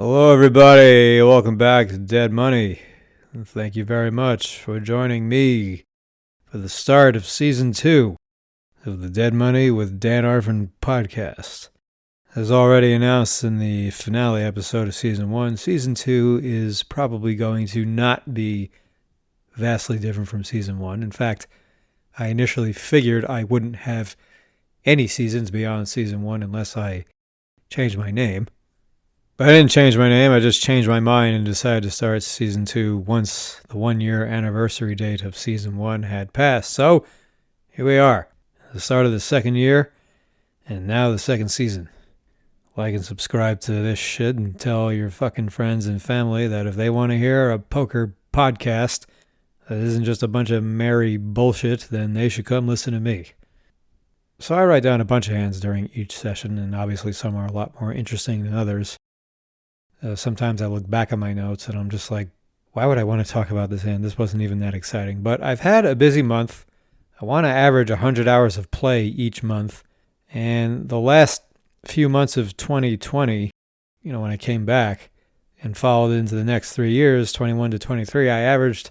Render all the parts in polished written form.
Hello, everybody. Welcome back to Dead Money. Thank you very much for joining me for the start of Season 2 of the Dead Money with Dan Arvin podcast. As already announced in the finale episode of Season 1, Season 2 is probably going to not be vastly different from Season 1. In fact, I initially figured I wouldn't have any seasons beyond Season 1 unless I changed my name. But I didn't change my name, I just changed my mind and decided to start Season 2 once the 1-year anniversary date of Season 1 had passed. So, here we are, the start of the second year, and now the second season. Like and subscribe to this shit and tell your fucking friends and family that if they want to hear a poker podcast that isn't just a bunch of merry bullshit, then they should come listen to me. So I write down a bunch of hands during each session, and obviously some are a lot more interesting than others. Sometimes I look back at my notes and I'm just like, why would I want to talk about this hand? This wasn't even that exciting. But I've had a busy month. I want to average 100 hours of play each month. And the last few months of 2020, when I came back and followed into the next 3 years, 21 to 23, I averaged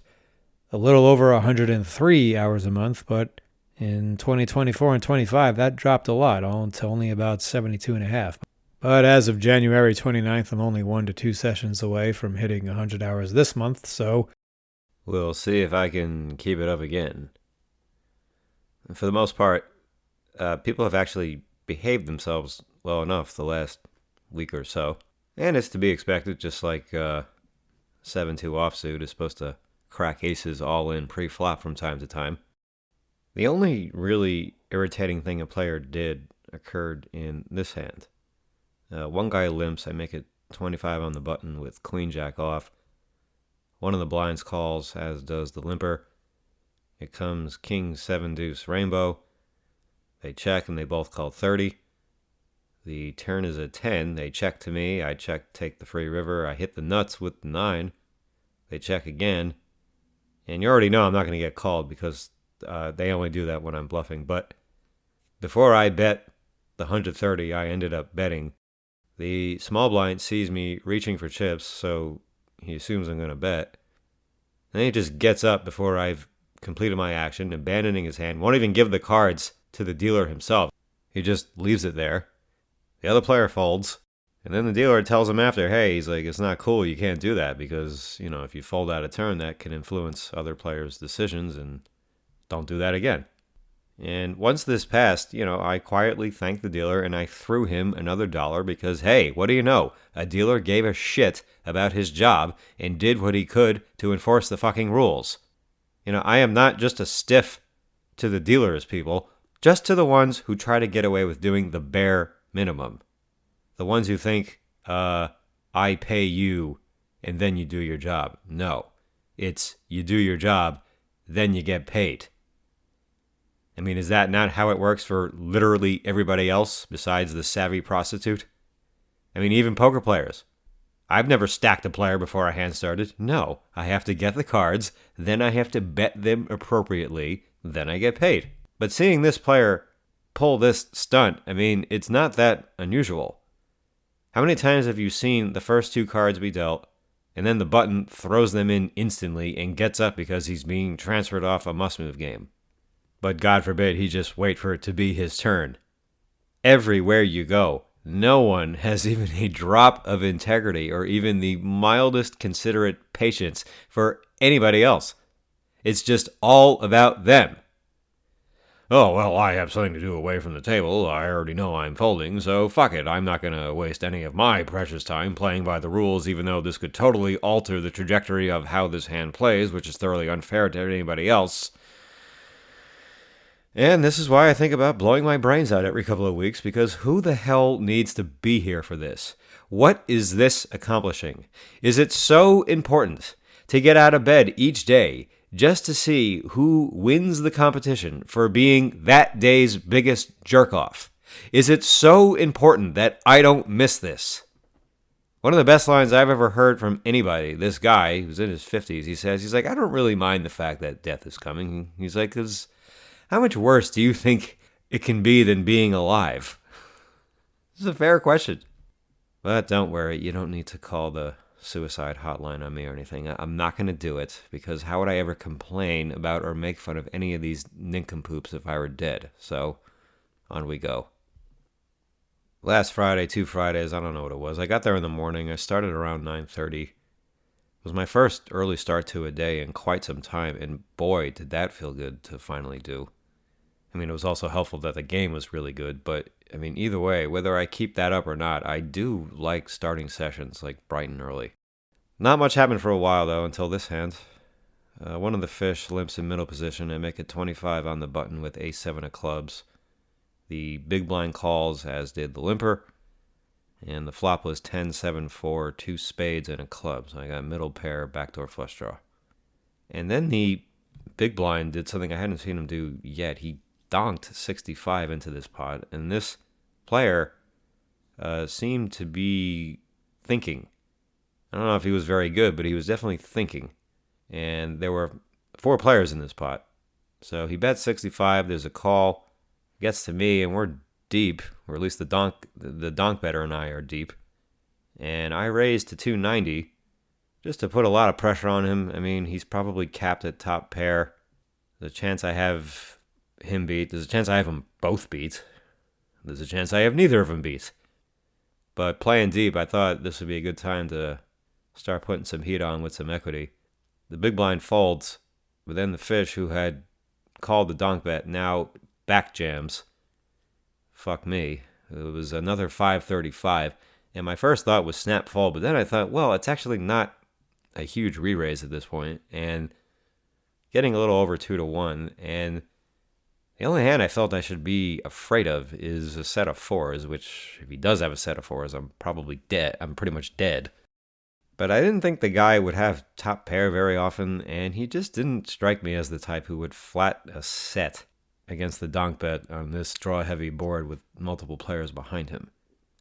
a little over 103 hours a month. But in 2024 and 25, that dropped a lot, to only about 72 and a half. But as of January 29th, I'm only 1 to 2 sessions away from hitting 100 hours this month, so we'll see if I can keep it up again. For the most part, people have actually behaved themselves well enough the last week or so. And it's to be expected, just like 7-2 offsuit is supposed to crack aces all in pre-flop from time to time. The only really irritating thing a player did occurred in this hand. One guy limps, I make it 25 on the button with queen jack off. One of the blinds calls, as does the limper. It comes king 7 deuce rainbow. They check and they both call 30. The turn is a 10. They check to me. I check, take the free river. I hit the nuts with the 9. They check again. And you already know I'm not going to get called because they only do that when I'm bluffing. But before I bet the 130, I ended up betting. The small blind sees me reaching for chips, so he assumes I'm going to bet. Then he just gets up before I've completed my action, abandoning his hand, won't even give the cards to the dealer himself. He just leaves it there. The other player folds, and then the dealer tells him after, hey, he's like, it's not cool, you can't do that, because, if you fold out a turn, that can influence other players' decisions, and don't do that again. And once this passed, I quietly thanked the dealer and I threw him another $1 because, hey, what do you know? A dealer gave a shit about his job and did what he could to enforce the fucking rules. I am not just a stiff to the dealers, people, just to the ones who try to get away with doing the bare minimum. The ones who think, I pay you and then you do your job. No, it's you do your job, then you get paid. I mean, is that not how it works for literally everybody else besides the savvy prostitute? I mean, even poker players. I've never stacked a player before a hand started. No, I have to get the cards, then I have to bet them appropriately, then I get paid. But seeing this player pull this stunt, I mean, it's not that unusual. How many times have you seen the first 2 cards be dealt, and then the button throws them in instantly and gets up because he's being transferred off a must-move game? But God forbid he just wait for it to be his turn. Everywhere you go, no one has even a drop of integrity or even the mildest considerate patience for anybody else. It's just all about them. Oh, well, I have something to do away from the table. I already know I'm folding, so fuck it. I'm not going to waste any of my precious time playing by the rules, even though this could totally alter the trajectory of how this hand plays, which is thoroughly unfair to anybody else. And this is why I think about blowing my brains out every couple of weeks, because who the hell needs to be here for this? What is this accomplishing? Is it so important to get out of bed each day just to see who wins the competition for being that day's biggest jerk-off? Is it so important that I don't miss this? One of the best lines I've ever heard from anybody, this guy who's in his 50s, he's like, I don't really mind the fact that death is coming. He's like, because how much worse do you think it can be than being alive? This is a fair question. But don't worry, you don't need to call the suicide hotline on me or anything. I'm not going to do it, because how would I ever complain about or make fun of any of these nincompoops if I were dead? So, on we go. Last Friday, 2 Fridays, I don't know what it was. I got there in the morning. I started around 9:30. It was my first early start to a day in quite some time, and boy, did that feel good to finally do. I mean, it was also helpful that the game was really good, but I mean, either way, whether I keep that up or not, I do like starting sessions like bright and early. Not much happened for a while, though, until this hand. One of the fish limps in middle position and make it 25 on the button with ace-7 of clubs. The big blind calls, as did the limper, and the flop was 10-7-4, two spades and a club, so I got middle pair, backdoor flush draw. And then the big blind did something I hadn't seen him do yet. He donked 65 into this pot, and this player seemed to be thinking. I don't know if he was very good, but he was definitely thinking. And there were 4 players in this pot. So he bets 65, there's a call, gets to me, and we're deep, or at least the donk better and I are deep. And I raised to 290 just to put a lot of pressure on him. I mean, he's probably capped at top pair. There's a chance I have him beat. There's a chance I have them both beat. There's a chance I have neither of them beat. But playing deep, I thought this would be a good time to start putting some heat on with some equity. The big blind folds, but then the fish, who had called the donk bet, now back jams. Fuck me. It was another 535, and my first thought was snap fold, but then I thought, well, it's actually not a huge re-raise at this point, and getting a little over 2-1, and the only hand I felt I should be afraid of is a set of 4s, which, if he does have a set of 4s, I'm probably dead. I'm pretty much dead. But I didn't think the guy would have top pair very often, and he just didn't strike me as the type who would flat a set against the donk bet on this draw-heavy board with multiple players behind him.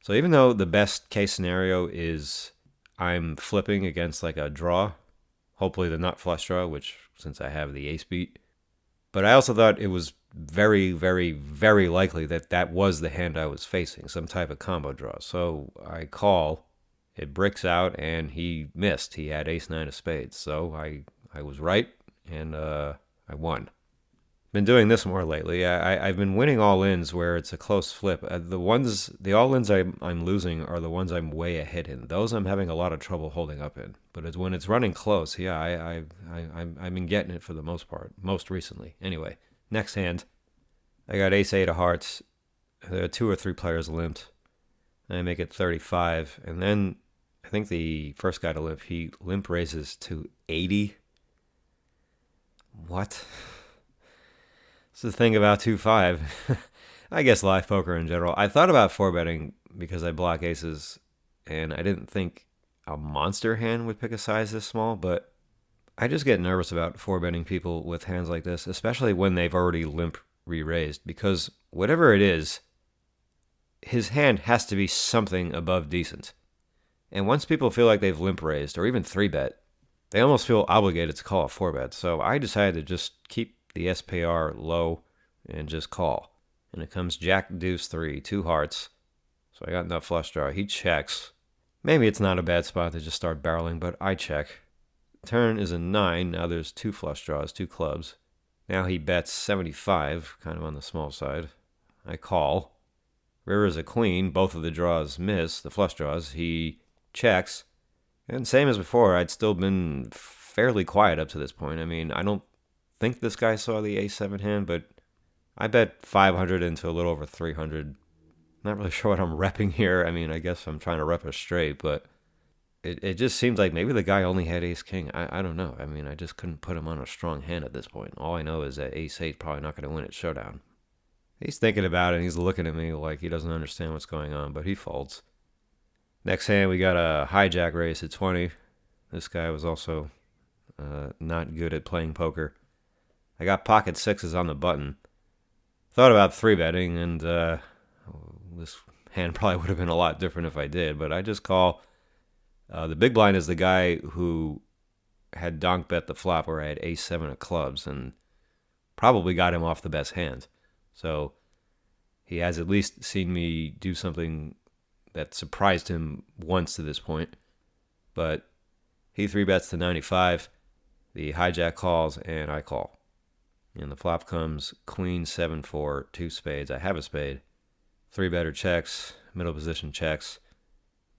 So even though the best case scenario is I'm flipping against like a draw, hopefully the nut flush draw, which, since I have the ace beat, but I also thought it was very, very, very likely that that was the hand I was facing, some type of combo draw. So I call. It bricks out, and he missed. He had ace-9 of spades, so I was right, and I won. Been doing this more lately. I've been winning all-ins where it's a close flip. The all-ins I'm losing are the ones I'm way ahead in. Those I'm having a lot of trouble holding up in. But it's when it's running close, yeah, I've been getting it for the most part, most recently. Anyway, next hand, I got ace-8 of hearts. There are 2 or 3 players limped. I make it 35, and then I think the first guy to limp, he limp raises to 80. What? This is the thing about 2-5. I guess live poker in general. I thought about 4-betting because I block aces, and I didn't think a monster hand would pick a size this small, but I just get nervous about 4-betting people with hands like this, especially when they've already limp re-raised, because whatever it is, his hand has to be something above decent. And once people feel like they've limp raised, or even 3-bet, they almost feel obligated to call a 4-bet. So I decided to just keep the SPR low and just call. And it comes jack, deuce, 3, 2 hearts. So I got nut flush draw. He checks. Maybe it's not a bad spot to just start barreling, but I check. Turn is a 9. Now there's 2 flush draws, 2 clubs. Now he bets 75, kind of on the small side. I call. River is a queen. Both of the draws miss, the flush draws. He checks. And same as before, I'd still been fairly quiet up to this point. I mean, I don't think this guy saw the ace-7 hand, but I bet 500 into a little over 300. Not really sure what I'm repping here. I mean, I guess I'm trying to rep a straight, but it just seemed like maybe the guy only had ace-king. I don't know. I mean, I just couldn't put him on a strong hand at this point. All I know is that ace-8 probably not going to win at showdown. He's thinking about it, and he's looking at me like he doesn't understand what's going on, but he folds. Next hand, we got a hijack raise at 20. This guy was also not good at playing poker. I got pocket 6s on the button. Thought about 3-betting, and this hand probably would have been a lot different if I did, but I just call. The big blind is the guy who had donk bet the flop where I had ace-7 of clubs, and probably got him off the best hand. So he has at least seen me do something that surprised him once to this point. But he 3-bets to 95. The hijack calls, and I call. And the flop comes queen 7-4, 2 spades. I have a spade. 3-better checks, middle position checks.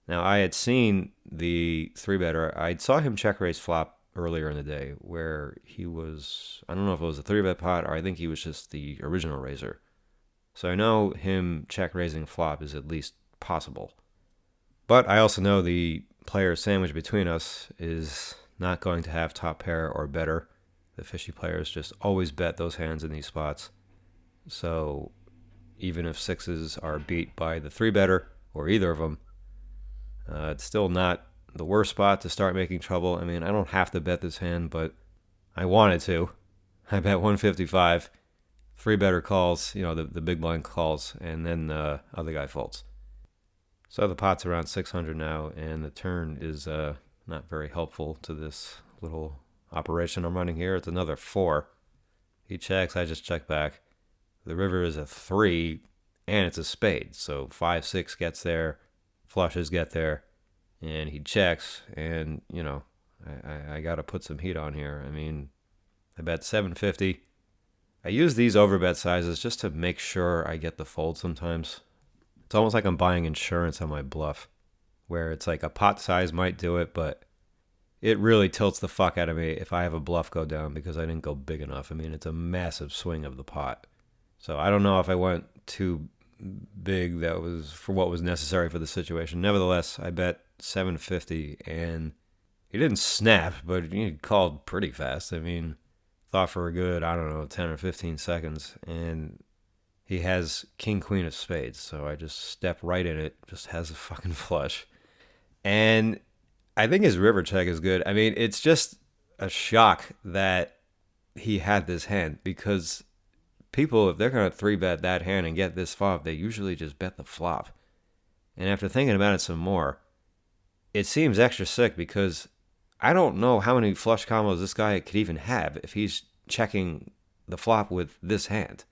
Now, I had seen the 3-better. I saw him check raise flop earlier in the day where he was, I don't know if it was a 3-bet pot or I think he was just the original raiser. So I know him check raising flop is at least possible. But I also know the player sandwich between us is not going to have top pair or better. The fishy players just always bet those hands in these spots. So even if sixes are beat by the 3-better or either of them, it's still not the worst spot to start making trouble. I mean, I don't have to bet this hand, but I wanted to. I bet 155. 3-better calls, the big blind calls, and then the other guy folds. So the pot's around 600 now, and the turn is not very helpful to this little operation I'm running here. It's another 4. He checks, I just check back. The river is a 3, and it's a spade. So 5, 6 gets there, flushes get there, and he checks, and, I got to put some heat on here. I mean, I bet 750. I use these overbet sizes just to make sure I get the fold sometimes. It's almost like I'm buying insurance on my bluff, where it's like a pot size might do it, but it really tilts the fuck out of me if I have a bluff go down because I didn't go big enough. I mean, it's a massive swing of the pot. So I don't know if I went too big that was for what was necessary for the situation. Nevertheless, I bet 750, and he didn't snap, but he called pretty fast. I mean, thought for a good, 10 or 15 seconds, and he has king, queen of spades, so I just step right in it, just has a fucking flush. And I think his river check is good. I mean, it's just a shock that he had this hand, because people, if they're going to 3-bet that hand and get this flop, they usually just bet the flop. And after thinking about it some more, it seems extra sick because I don't know how many flush combos this guy could even have if he's checking the flop with this hand.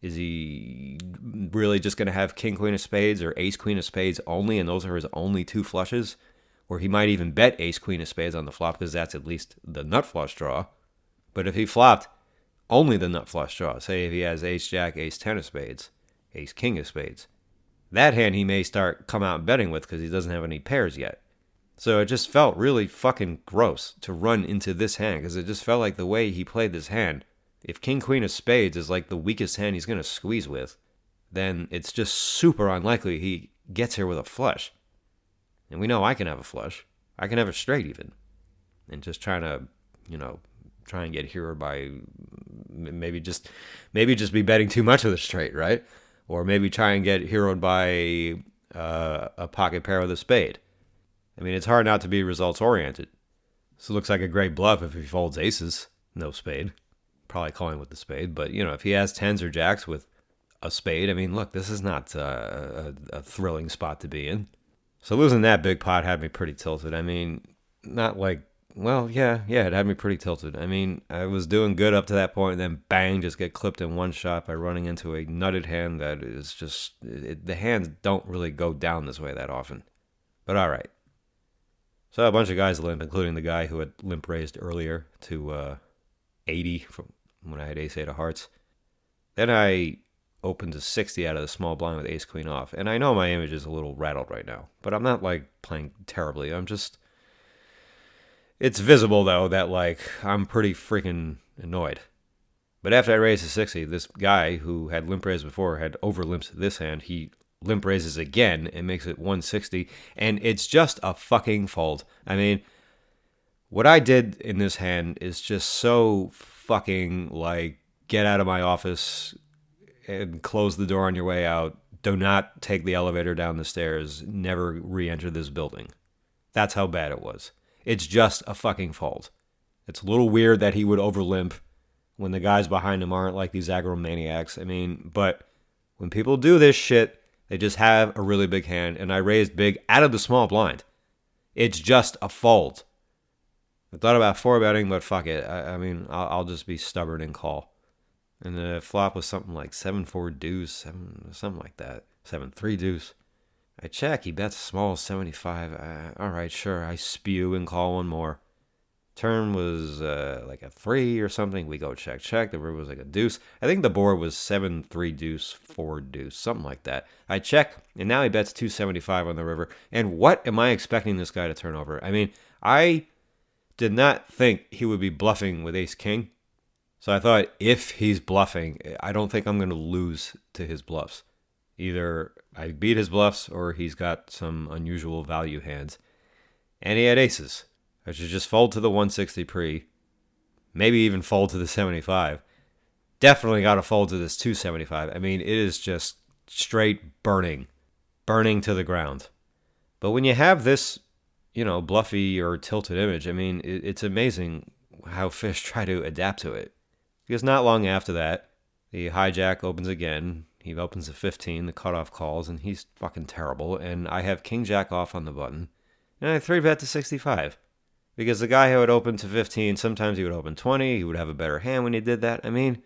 Is he really just going to have king, queen of spades or ace, queen of spades only, and those are his only 2 flushes? Or he might even bet ace, queen of spades on the flop because that's at least the nut flush draw. But if he flopped only the nut flush draw, say if he has ace, jack, ace, 10 of spades, ace, king of spades, that hand he may come out betting with because he doesn't have any pairs yet. So it just felt really fucking gross to run into this hand because it just felt like the way he played this hand, if king, queen of spades is like the weakest hand he's going to squeeze with, then it's just super unlikely he gets here with a flush. And we know I can have a flush. I can have a straight even. And just trying to, try and get hero by maybe just be betting too much with a straight, right? Or maybe try and get heroed by a pocket pair with a spade. I mean, it's hard not to be results oriented. So it looks like a great bluff if he folds aces, no spade. Probably calling with the spade, but if he has 10s or jacks with a spade, I mean, look, this is not a thrilling spot to be in. So losing that big pot had me pretty tilted. I mean, not like, well, yeah, it had me pretty tilted. I mean, I was doing good up to that point, and then bang, just get clipped in one shot by running into a nutted hand that is just, the hands don't really go down this way that often. But all right. So a bunch of guys limp, including the guy who had limp raised earlier to 80 from when I had ace-8 of hearts. Then I opened to 60 out of the small blind with ace-queen off. And I know my image is a little rattled right now, but I'm not, playing terribly. It's visible, though, that, I'm pretty freaking annoyed. But after I raised to 60, this guy who had limp raised before had over-limped this hand. He limp raises again and makes it 160, and it's just a fucking fold. I mean, what I did in this hand is just so fucking, get out of my office and close the door on your way out. Do not take the elevator down the stairs. Never re-enter this building. That's how bad it was. It's just a fucking fold. It's a little weird that he would overlimp when the guys behind him aren't like these aggro maniacs. I mean, but when people do this shit, they just have a really big hand, and I raised big out of the small blind. It's just a fold. I thought about 4-betting, but fuck it. I mean, I'll just be stubborn and call. And the flop was something like 7-4 deuce, something like that. 7-3 deuce. I check. He bets small 75. All right, sure. I spew and call one more. Turn was like a 3 or something. We go check, check. The river was like a deuce. I think the board was 7, 3 deuce, 4 deuce, something like that. I check, and now he bets 275 on the river. And what am I expecting this guy to turn over? I mean, I did not think he would be bluffing with ace king. So I thought, if he's bluffing, I don't think I'm going to lose to his bluffs. Either I beat his bluffs or he's got some unusual value hands. And he had aces. I should just fold to the 160 pre. Maybe even fold to the 75. Definitely got to fold to this 275. I mean, it is just straight burning. Burning to the ground. But when you have this, bluffy or tilted image, I mean, it's amazing how fish try to adapt to it. Because not long after that, the hijack opens again. He opens the 15, the cutoff calls, and he's fucking terrible. And I have king jack off on the button. And I 3-bet to 65. Because the guy who would open to 15, sometimes he would open 20. He would have a better hand when he did that. I mean,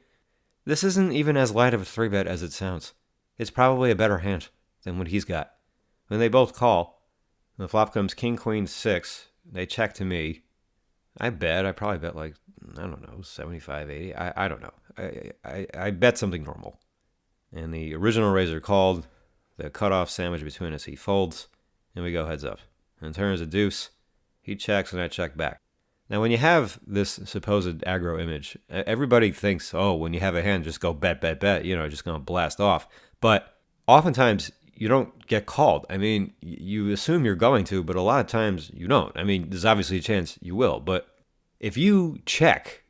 this isn't even as light of a 3-bet as it sounds. It's probably a better hand than what he's got. When they both call, the flop comes king, queen, 6. They check to me. I probably bet like, I don't know, 75, 80. I don't know. I bet something normal. And the original raiser called. The cutoff sandwich between us, he folds. And we go heads up. And turns a deuce. He checks and I check back. Now, when you have this supposed aggro image, everybody thinks, oh, when you have a hand, just go bet, bet, bet. Just going to blast off. But oftentimes, you don't get called. I mean, you assume you're going to, but a lot of times you don't. I mean, there's obviously a chance you will. But if you check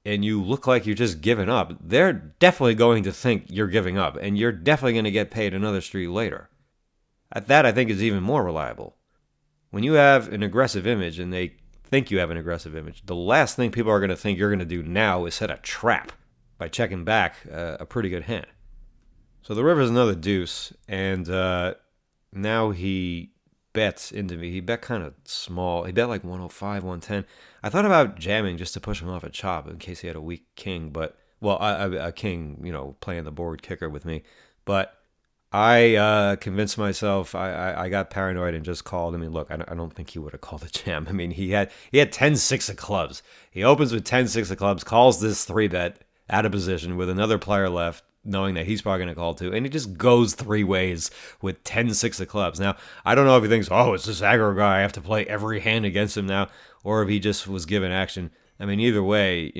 and you look like you're just giving up, they're definitely going to think you're giving up. And you're definitely going to get paid another street later. That, I think, is even more reliable. When you have an aggressive image and they think you have an aggressive image, the last thing people are going to think you're going to do now is set a trap by checking back a pretty good hand. So the river's another deuce, and now he bets into me. He bet kind of small. He bet like 105, 110. I thought about jamming just to push him off a chop in case he had a weak king, but, well, a king, playing the board kicker with me. But I convinced myself, I got paranoid and just called. I mean, look, I don't think he would have called a jam. I mean, he had 10-6 of clubs. He opens with 10-6 of clubs, calls this 3-bet out of position with another player left, knowing that he's probably going to call too, and he just goes 3 ways with 10-6 of clubs. Now, I don't know if he thinks, oh, it's this aggro guy, I have to play every hand against him now, or if he just was given action. I mean, either way,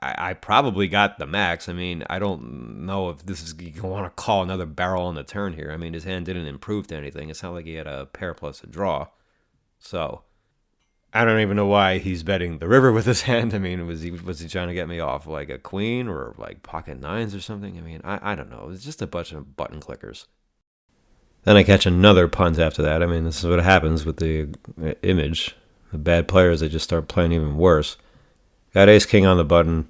I probably got the max. I mean, I don't know if this is, you want to call another barrel on the turn here. I mean, his hand didn't improve to anything. It's not like he had a pair plus a draw. So, I don't even know why he's betting the river with his hand. I mean, was he trying to get me off like a queen or like pocket nines or something? I mean, I don't know. It's just a bunch of button clickers. Then I catch another punt after that. I mean, this is what happens with the image. The bad players, they just start playing even worse. Got ace king on the button,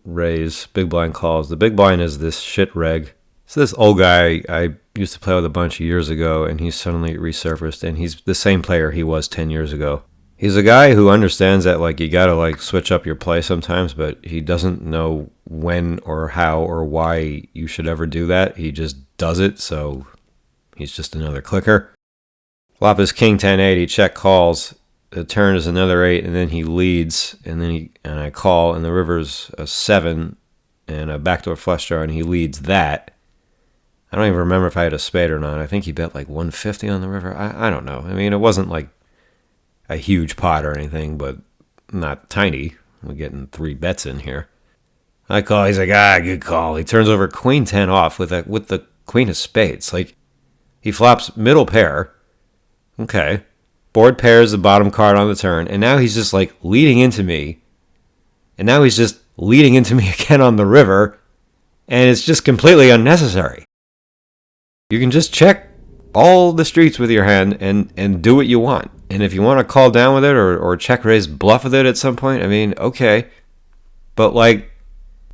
raise, big blind calls. The big blind is this shit reg. So this old guy I used to play with a bunch of years ago, and he's suddenly resurfaced, and he's the same player he was 10 years ago. He's a guy who understands that, like, you gotta, like, switch up your play sometimes, but he doesn't know when or how or why you should ever do that. He just does it, so he's just another clicker. Flop is king 10-8, he check calls. The turn is another 8, and then he leads, and I call, and the river's a 7 and a backdoor flush draw, and he leads that. I don't even remember if I had a spade or not. I think he bet like 150 on the river. I don't know. I mean, it wasn't like a huge pot or anything, but not tiny. We're getting 3 bets in here. I call, he's like, good call. He turns over queen 10 off with the queen of spades. Like, he flops middle pair. Okay. Board pair is the bottom card on the turn, and now he's just like leading into me. And now he's just leading into me again on the river, and it's just completely unnecessary. You can just check all the streets with your hand and do what you want. And if you want to call down with it or check raise bluff with it at some point, I mean, okay. But like,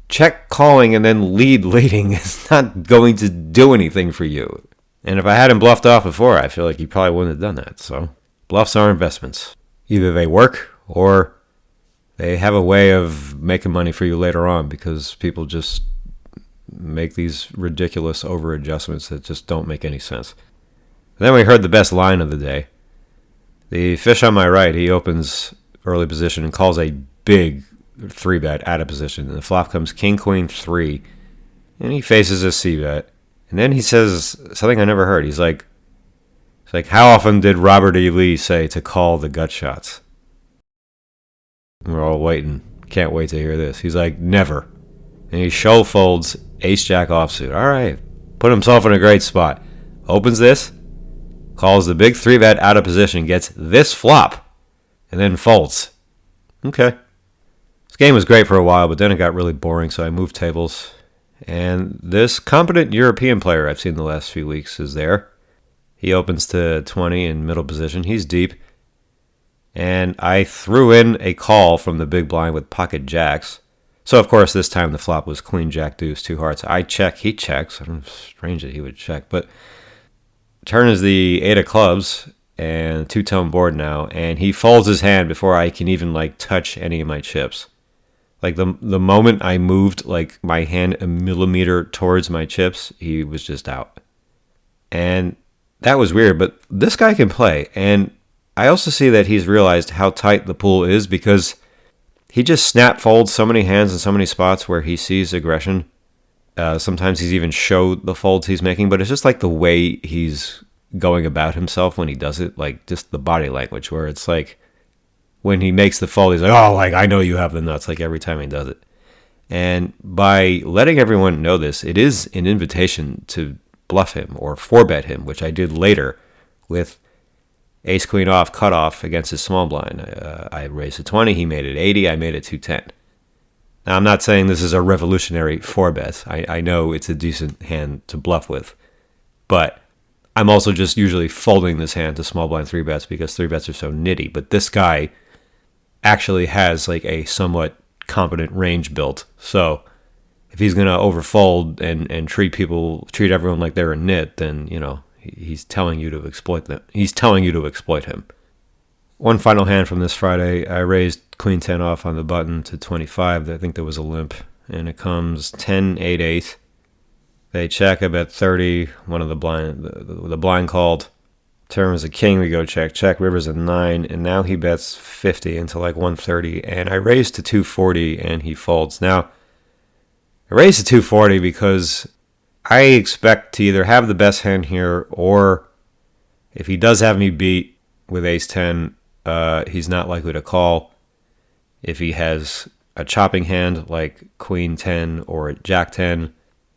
check calling and then leading is not going to do anything for you. And if I had him bluffed off before, I feel like he probably wouldn't have done that. So bluffs are investments. Either they work or they have a way of making money for you later on because people just make these ridiculous over adjustments that just don't make any sense. Then we heard the best line of the day. The fish on my right, he opens early position and calls a big 3-bet out of position. And the flop comes king, queen, 3. And he faces a c-bet. And then he says something I never heard. He's like, how often did Robert E. Lee say to call the gut shots? We're all waiting. Can't wait to hear this. He's like, never. And he show folds ace-jack offsuit. All right. Put himself in a great spot. Opens this. Calls the big 3-bet out of position. Gets this flop. And then folds. Okay. This game was great for a while, but then it got really boring, so I moved tables. And this competent European player I've seen the last few weeks is there. He opens to 20 in middle position. He's deep. And I threw in a call from the big blind with pocket jacks. So, of course, this time the flop was queen, jack, deuce, 2 hearts. I check, he checks. Strange that he would check. But turn is the 8 of clubs and 2-tone board now. And he folds his hand before I can even, touch any of my chips. The moment I moved, my hand a millimeter towards my chips, he was just out. And that was weird, but this guy can play. And I also see that he's realized how tight the pool is because he just snap folds so many hands in so many spots where he sees aggression. Sometimes he's even showed the folds he's making, but it's just the way he's going about himself when he does it, just the body language, where it's when he makes the fold, he's like, oh, I know you have the nuts, every time he does it. And by letting everyone know this, it is an invitation to bluff him or 4-bet him, which I did later with ace-queen off, cutoff against his small blind. I raised to 20, he made it 80, I made it 210. Now, I'm not saying this is a revolutionary 4-bet. I know it's a decent hand to bluff with. But I'm also just usually folding this hand to small blind 3-bets because 3-bets are so nitty. But this guy actually has a somewhat competent range built. So if he's going to overfold and treat everyone like they're a nit, then, he's telling you to exploit them. He's telling you to exploit him. One final hand from this Friday, I raised queen 10 off on the button to 25. I think there was a limp. And it comes 10, 8, 8. They check, I bet 30. One of the blind called. Turn was a king, we go check. Check, river's a 9. And now he bets 50 into 130. And I raised to 240 and he folds. Now, I raised to 240 because I expect to either have the best hand here, or if he does have me beat with ace-10, he's not likely to call. If he has a chopping hand like queen-10 or jack-10,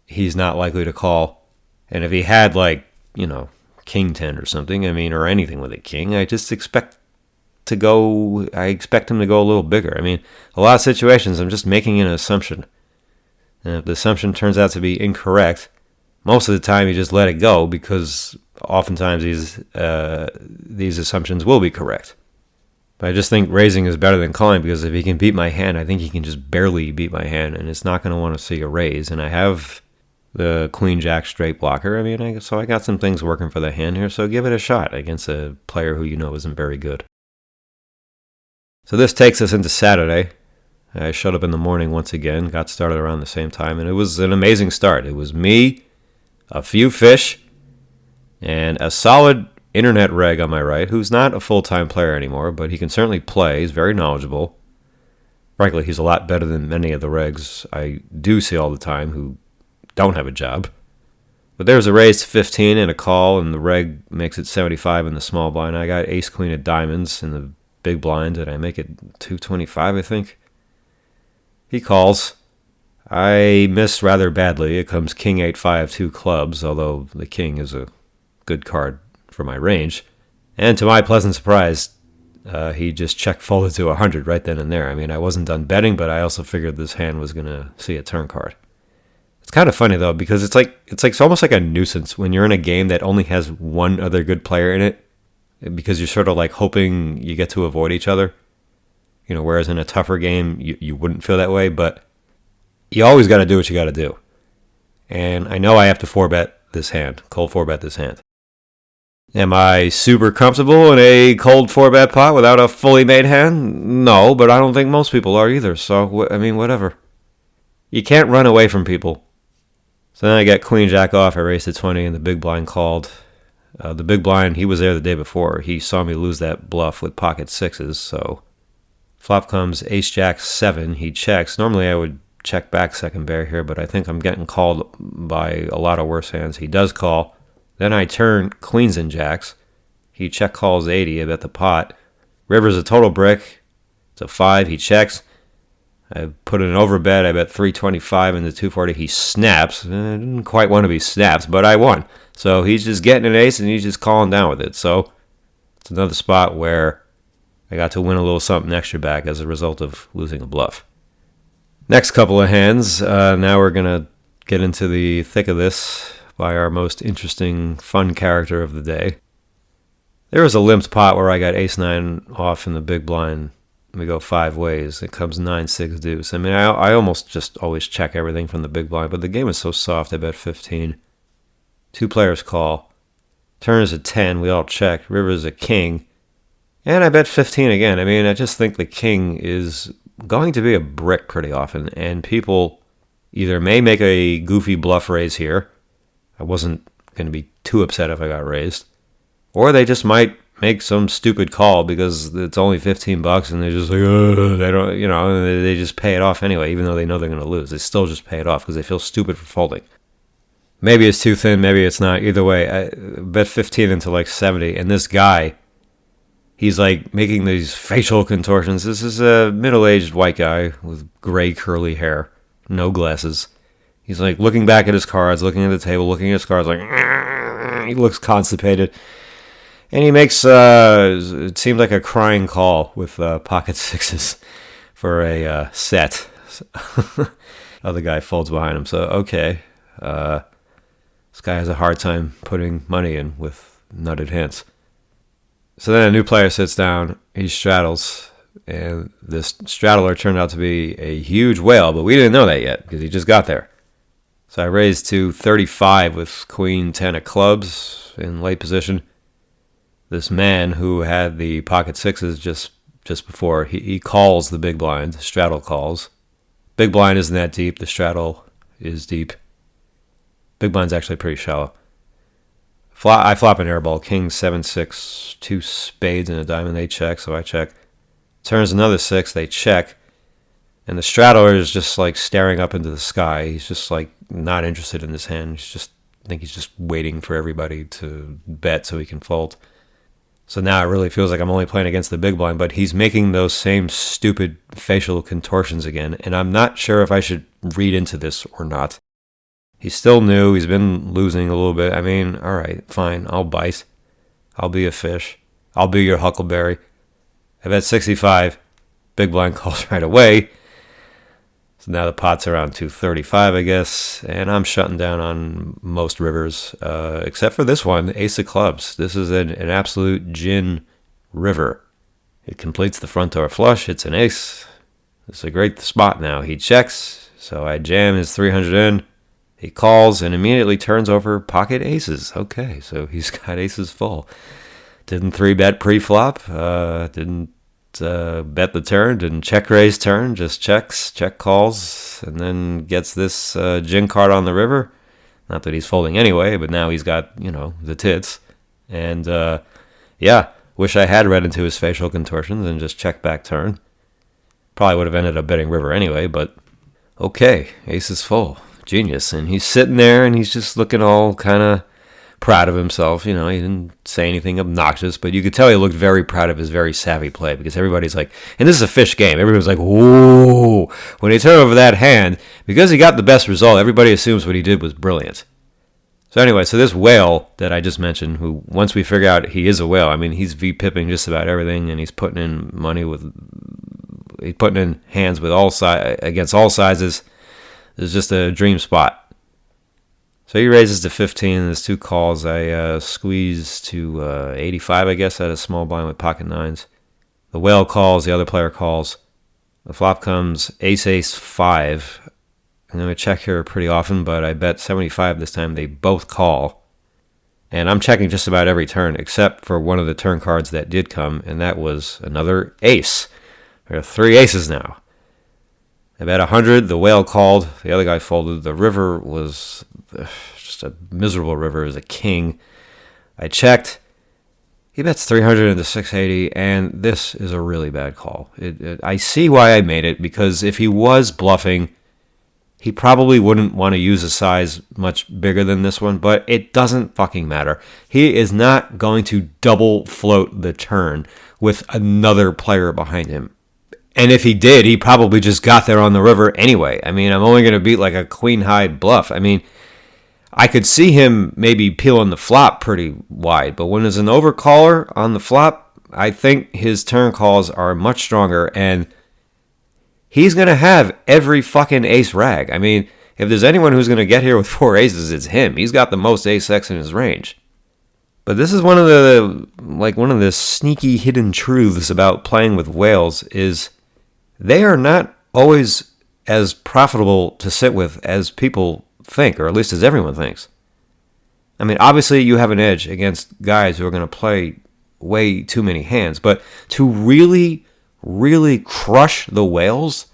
he's not likely to call. And if he had king-10 or something, or anything with a king, I just expect him to go a little bigger. A lot of situations I'm just making an assumption. And if the assumption turns out to be incorrect, most of the time you just let it go because oftentimes these assumptions will be correct. But I just think raising is better than calling because if he can beat my hand, I think he can just barely beat my hand, and it's not going to want to see a raise. And I have the queen-jack straight blocker. So I got some things working for the hand here, so give it a shot against a player who isn't very good. So this takes us into Saturday. I showed up in the morning once again, got started around the same time, and it was an amazing start. It was me, a few fish, and a solid internet reg on my right, who's not a full-time player anymore, but he can certainly play. He's very knowledgeable. Frankly, he's a lot better than many of the regs I do see all the time who don't have a job. But there's a raise to 15 and a call, and the reg makes it 75 in the small blind. I got ace-queen of diamonds in the big blind, and I make it 225, I think. He calls. I miss rather badly. It comes king 8-5, 2 clubs, although the king is a good card for my range. And to my pleasant surprise, he just check folded to 100 right then and there. I wasn't done betting, but I also figured this hand was going to see a turn card. It's kind of funny, though, because it's almost like a nuisance when you're in a game that only has one other good player in it, because you're sort of hoping you get to avoid each other. Whereas in a tougher game, you wouldn't feel that way, but you always got to do what you got to do. And I know I have to 4-bet this hand, cold 4-bet this hand. Am I super comfortable in a cold 4-bet pot without a fully made hand? No, but I don't think most people are either, so, whatever. You can't run away from people. So then I get queen jack off, I raised to 20, and the big blind called. The big blind, he was there the day before. He saw me lose that bluff with pocket sixes, so flop comes ace jack 7. He checks. Normally I would check back second pair here, but I think I'm getting called by a lot of worse hands. He does call. Then I turn queens and jacks. He check calls 80. I bet the pot. River's a total brick. It's a 5. He checks. I put in an overbet. I bet 325 into 240. He snaps. I didn't quite want to be snaps, but I won. So he's just getting an ace and he's just calling down with it. So it's another spot where I got to win a little something extra back as a result of losing a bluff. Next couple of hands. Now we're going to get into the thick of this by our most interesting, fun character of the day. There was a limped pot where I got ace-9 off in the big blind. We go 5 ways. It comes 9-6 deuce. I mean, I almost just always check everything from the big blind, but the game is so soft, I bet 15. 2 players call. Turn is a 10. We all check. River is a king. And I bet 15 again. I mean, I just think the king is going to be a brick pretty often, and people either may make a goofy bluff raise here. I wasn't going to be too upset if I got raised. Or they just might make some stupid call because it's only $15 and they're just like, they don't, they just pay it off anyway, even though they know they're going to lose. They still just pay it off because they feel stupid for folding. Maybe it's too thin, maybe it's not. Either way, I bet 15 into like 70, and this guy, he's like making these facial contortions. This is a middle-aged white guy with gray curly hair, no glasses. He's like looking back at his cards, looking at the table, looking at his cards, like, he looks constipated. And he makes, it seemed like a crying call with pocket sixes for a set. Other guy folds behind him. So, okay. This guy has a hard time putting money in with nutted hands. So then a new player sits down. He straddles. And this straddler turned out to be a huge whale, but we didn't know that yet because he just got there. So I raised to 35 with queen 10 of clubs in late position. This man who had the pocket sixes just before, he calls the big blind. Straddle calls. Big blind isn't that deep. The straddle is deep. Big blind's actually pretty shallow. I flop an airball. King 7-6, 2 spades and a diamond. They check, so I check. Turns another 6. They check. And the straddler is just like staring up into the sky. He's just like not interested in this hand. I think he's just waiting for everybody to bet so he can fold. So now it really feels like I'm only playing against the big blind, but he's making those same stupid facial contortions again, and I'm not sure if I should read into this or not. He's still new. He's been losing a little bit. I mean, all right, fine. I'll bite. I'll be a fish. I'll be your huckleberry. I bet 65. Big blind calls right away. So now the pot's around 235, I guess, and I'm shutting down on most rivers, except for this one, ace of clubs. This is an absolute gin river. It completes the front door flush. It's an ace. It's a great spot now. He checks, so I jam his 300 in. He calls and immediately turns over pocket aces. Okay, so he's got aces full. Didn't 3-bet pre-flop. Didn't bet the turn, didn't check raise turn, just checks, check calls, and then gets this gin card on the river. Not that he's folding anyway, but now he's got, the tits. And, wish I had read into his facial contortions and just checked back turn. Probably would have ended up betting river anyway, but okay, ace is full. Genius. And he's sitting there and he's just looking all kind of proud of himself. He didn't say anything obnoxious, but you could tell he looked very proud of his very savvy play because everybody's like, and this is a fish game, everybody's like, whoa. When he turned over that hand, because he got the best result, everybody assumes what he did was brilliant. So anyway, so this whale that I just mentioned, who once we figure out he is a whale, I mean, he's V-pipping just about everything, and he's putting in hands with against all sizes. It's just a dream spot. So he raises to 15. There's 2 calls. I squeeze to 85, I guess, at a small blind with pocket 9s. The whale calls. The other player calls. The flop comes ace 5. And then we check here pretty often, but I bet 75 this time. They both call. And I'm checking just about every turn, except for one of the turn cards that did come, and that was another ace. There are 3 aces now. I bet 100. The whale called. The other guy folded. The river was just a miserable river. It was a king. I checked. He bets 300 into 680, and this is a really bad call. I see why I made it, because if he was bluffing, he probably wouldn't want to use a size much bigger than this one, but it doesn't fucking matter. He is not going to double float the turn with another player behind him. And if he did, he probably just got there on the river anyway. I mean, I'm only going to beat like a queen-high bluff. I mean, I could see him maybe peeling the flop pretty wide, but when there's an overcaller on the flop, I think his turn calls are much stronger, and he's going to have every fucking ace rag. I mean, if there's anyone who's going to get here with 4 aces, it's him. He's got the most ace-x in his range. But this is one of the sneaky hidden truths about playing with whales is they are not always as profitable to sit with as people think, or at least as everyone thinks. I mean, obviously you have an edge against guys who are going to play way too many hands, but to really, really crush the whales,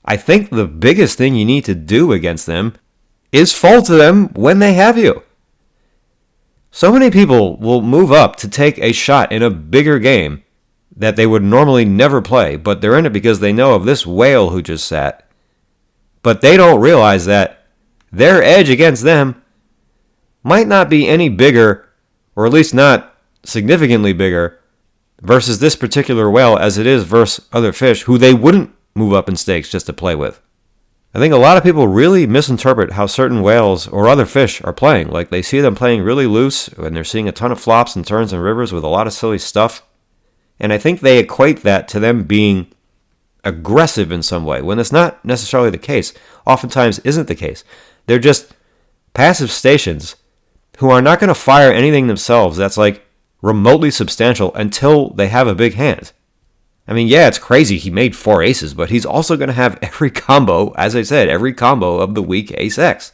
I think the biggest thing you need to do against them is fold to them when they have you. So many people will move up to take a shot in a bigger game that they would normally never play, but they're in it because they know of this whale who just sat. But they don't realize that their edge against them might not be any bigger, or at least not significantly bigger, versus this particular whale as it is versus other fish who they wouldn't move up in stakes just to play with. I think a lot of people really misinterpret how certain whales or other fish are playing. Like they see them playing really loose, and they're seeing a ton of flops and turns and rivers with a lot of silly stuff. And I think they equate that to them being aggressive in some way, when it's not necessarily the case. Oftentimes isn't the case. They're just passive stations who are not going to fire anything themselves that's like remotely substantial until they have a big hand. I mean, yeah, it's crazy he made 4 aces, but he's also going to have every combo, as I said, every combo of the week ace-x.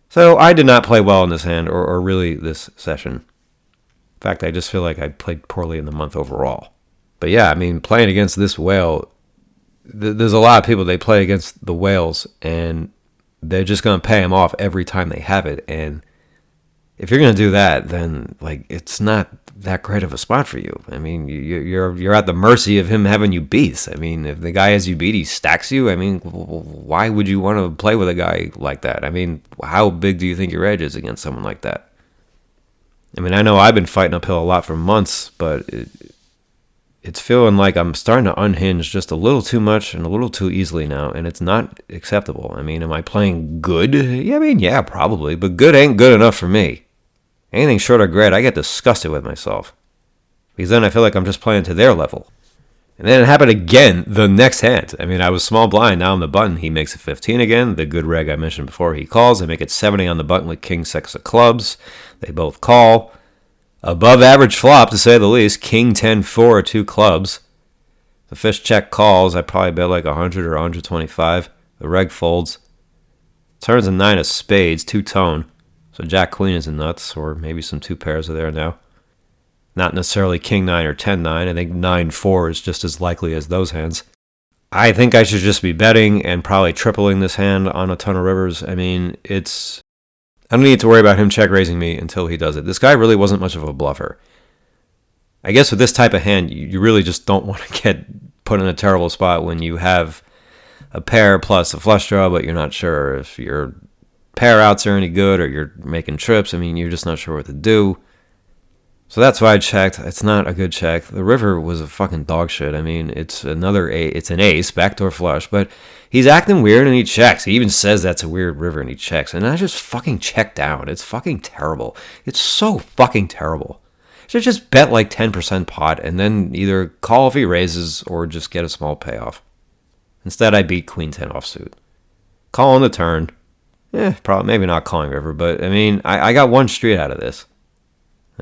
So I did not play well in this hand, or really this session. In fact, I just feel like I played poorly in the month overall. But yeah, I mean, playing against this whale, there's a lot of people, they play against the whales, and they're just going to pay them off every time they have it. And if you're going to do that, then like it's not that great of a spot for you. I mean, you're at the mercy of him having you beat. I mean, if the guy has you beat, he stacks you. I mean, why would you want to play with a guy like that? I mean, how big do you think your edge is against someone like that? I mean, I know I've been fighting uphill a lot for months, but it's feeling like I'm starting to unhinge just a little too much and a little too easily now, and it's not acceptable. I mean, am I playing good? Yeah, I mean, yeah, probably, but good ain't good enough for me. Anything short of great, I get disgusted with myself, because then I feel like I'm just playing to their level. And then it happened again the next hand. I mean, I was small blind, now I'm the button. He makes it 15 again. The good reg I mentioned before, he calls. I make it 70 on the button with king, 6 of clubs. They both call. Above average flop, to say the least. King, 10, 4, 2 clubs. The fish check calls. I probably bet like 100 or 125. The reg folds. Turns a 9 of spades, 2-tone. So Jack Queen is in nuts, or maybe some 2 pairs are there now. Not necessarily King 9 or 10-9. I think 9-4 is just as likely as those hands. I think I should just be betting and probably tripling this hand on a ton of rivers. I mean, I don't need to worry about him check raising me until he does it. This guy really wasn't much of a bluffer. I guess with this type of hand, you really just don't want to get put in a terrible spot when you have a pair plus a flush draw, but you're not sure if your pair outs are any good or you're making trips. I mean, you're just not sure what to do. So that's why I checked. It's not a good check. The river was a fucking dog shit. I mean, it's an ace, backdoor flush, but he's acting weird and he checks. He even says that's a weird river and he checks. And I just fucking check down. It's fucking terrible. It's so fucking terrible. Should just bet like 10% pot and then either call if he raises or just get a small payoff. Instead, I beat Queen 10 offsuit. Call on the turn. Probably maybe not calling river, but I mean, I got one street out of this.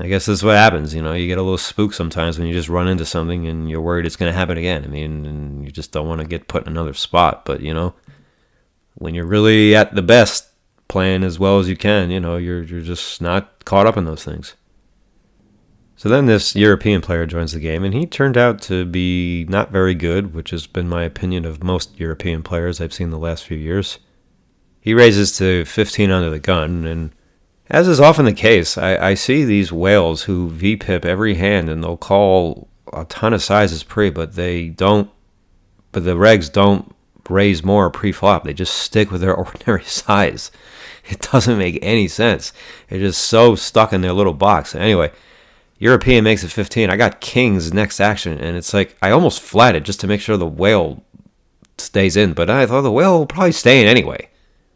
I guess this is what happens, you know. You get a little spooked sometimes when you just run into something and you're worried it's going to happen again. I mean, and you just don't want to get put in another spot. But, you know, when you're really at the best, playing as well as you can, you know, you're just not caught up in those things. So then this European player joins the game, and he turned out to be not very good, which has been my opinion of most European players I've seen the last few years. He raises to 15 under the gun, and As is often the case, I see these whales who VPIP every hand and they'll call a ton of sizes pre, but they don't, but the regs don't raise more pre-flop. They just stick with their ordinary size. It doesn't make any sense. They're just so stuck in their little box. Anyway, European makes it 15. I got kings next action, and it's like I almost flatted just to make sure the whale stays in, but I thought the whale will probably stay in anyway.